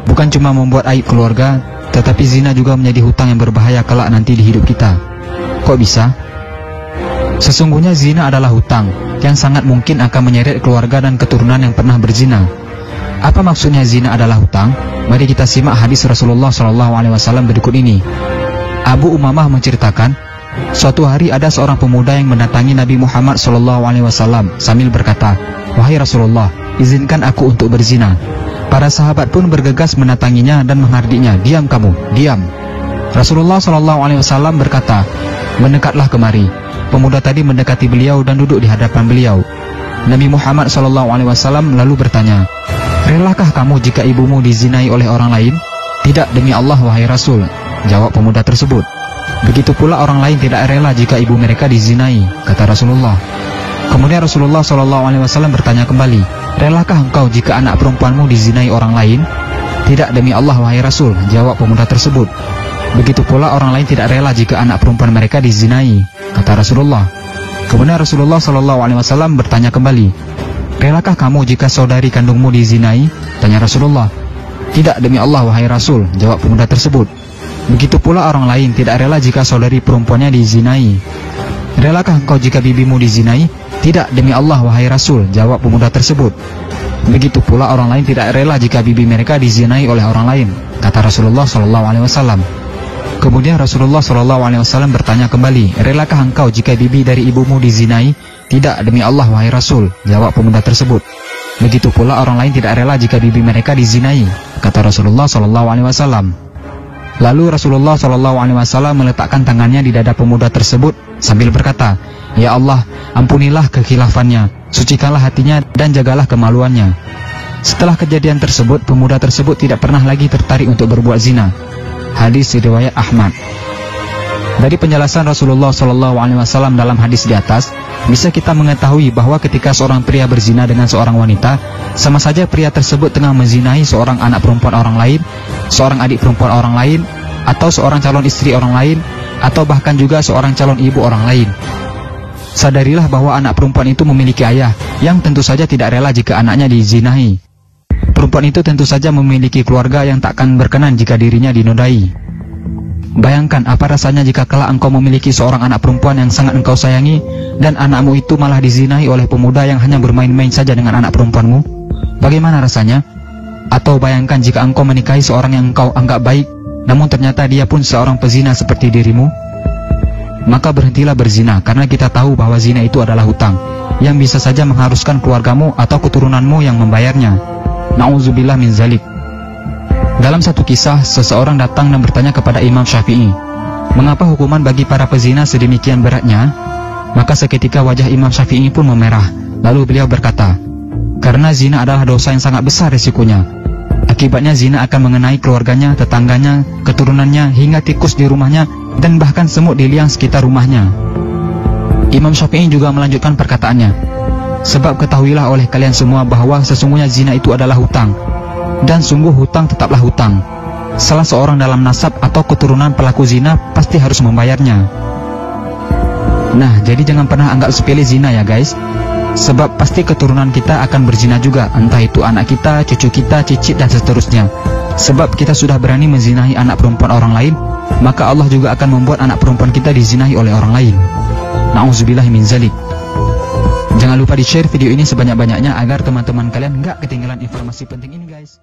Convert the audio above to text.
Bukan cuma membuat aib keluarga, tetapi zina juga menjadi hutang yang berbahaya kelak nanti di hidup kita. Kok bisa? Sesungguhnya zina adalah hutang yang sangat mungkin akan menyeret keluarga dan keturunan yang pernah berzina. Apa maksudnya zina adalah hutang? Mari kita simak hadis Rasulullah SAW berikut ini. Abu Umamah menceritakan, suatu hari ada seorang pemuda yang mendatangi Nabi Muhammad SAW sambil berkata, "Wahai Rasulullah, izinkan aku untuk berzina." Para sahabat pun bergegas mendatanginya dan menghardiknya, "Diam kamu, diam." Rasulullah SAW berkata, "Mendekatlah kemari." Pemuda tadi mendekati beliau dan duduk di hadapan beliau. Nabi Muhammad SAW lalu bertanya, "Relakah kamu jika ibumu dizinai oleh orang lain?" "Tidak, demi Allah wahai Rasul," jawab pemuda tersebut. "Begitu pula orang lain tidak rela jika ibu mereka dizinai," kata Rasulullah. Kemudian Rasulullah SAW bertanya kembali, "Relakah engkau jika anak perempuanmu dizinai orang lain?" "Tidak, demi Allah wahai Rasul," jawab pemuda tersebut. "Begitu pula orang lain tidak rela jika anak perempuan mereka dizinai," kata Rasulullah. Kemudian Rasulullah SAW bertanya kembali, "Relakah kamu jika saudari kandungmu dizinai?" tanya Rasulullah. "Tidak, demi Allah wahai Rasul," jawab pemuda tersebut. "Begitu pula orang lain tidak rela jika saudari perempuannya dizinai." "Relakah engkau jika bibimu dizinai?" "Tidak, demi Allah wahai Rasul," jawab pemuda tersebut. "Begitu pula orang lain tidak rela jika bibi mereka dizinai oleh orang lain," kata Rasulullah SAW. Kemudian Rasulullah SAW bertanya kembali, "Relakah engkau jika bibi dari ibumu dizinai?" "Tidak, demi Allah wahai Rasul," jawab pemuda tersebut. "Begitu pula orang lain tidak rela jika bibi mereka dizinai," kata Rasulullah SAW. Lalu Rasulullah SAW meletakkan tangannya di dada pemuda tersebut sambil berkata, "Ya Allah, ampunilah kekhilafannya, sucikanlah hatinya dan jagalah kemaluannya." Setelah kejadian tersebut, pemuda tersebut tidak pernah lagi tertarik untuk berbuat zina. Hadis riwayat Ahmad. Dari penjelasan Rasulullah SAW dalam hadis di atas, bisa kita mengetahui bahwa ketika seorang pria berzina dengan seorang wanita, sama saja pria tersebut tengah menzinahi seorang anak perempuan orang lain, seorang adik perempuan orang lain, atau seorang calon istri orang lain, atau bahkan juga seorang calon ibu orang lain. Sadarilah bahwa anak perempuan itu memiliki ayah yang tentu saja tidak rela jika anaknya dizinahi. Perempuan itu tentu saja memiliki keluarga yang takkan berkenan jika dirinya dinodai. Bayangkan apa rasanya jika kelak engkau memiliki seorang anak perempuan yang sangat engkau sayangi, dan anakmu itu malah dizinahi oleh pemuda yang hanya bermain-main saja dengan anak perempuanmu. Bagaimana rasanya? Atau bayangkan jika engkau menikahi seorang yang engkau anggap baik, namun ternyata dia pun seorang pezina seperti dirimu. Maka berhentilah berzina, karena kita tahu bahwa zina itu adalah hutang yang bisa saja mengharuskan keluargamu atau keturunanmu yang membayarnya. Na'udzubillah min zalik. Dalam satu kisah, seseorang datang dan bertanya kepada Imam Syafi'i, "Mengapa hukuman bagi para pezina sedemikian beratnya?" Maka seketika wajah Imam Syafi'i pun memerah. Lalu beliau berkata, "Karena zina adalah dosa yang sangat besar risikonya. Akibatnya zina akan mengenai keluarganya, tetangganya, keturunannya, hingga tikus di rumahnya, dan bahkan semut di liang sekitar rumahnya." Imam Syafi'i juga melanjutkan perkataannya, "Sebab ketahuilah oleh kalian semua bahwa sesungguhnya zina itu adalah hutang, dan sungguh hutang tetaplah hutang. Salah seorang dalam nasab atau keturunan pelaku zina pasti harus membayarnya." Nah, jadi jangan pernah anggap sepele zina ya guys. Sebab pasti keturunan kita akan berzina juga, entah itu anak kita, cucu kita, cicit dan seterusnya. Sebab kita sudah berani menzinahi anak perempuan orang lain, maka Allah juga akan membuat anak perempuan kita dizinahi oleh orang lain. Na'udzubillah min zalik. Jangan lupa di-share video ini sebanyak-banyaknya agar teman-teman kalian nggak ketinggalan informasi penting ini guys.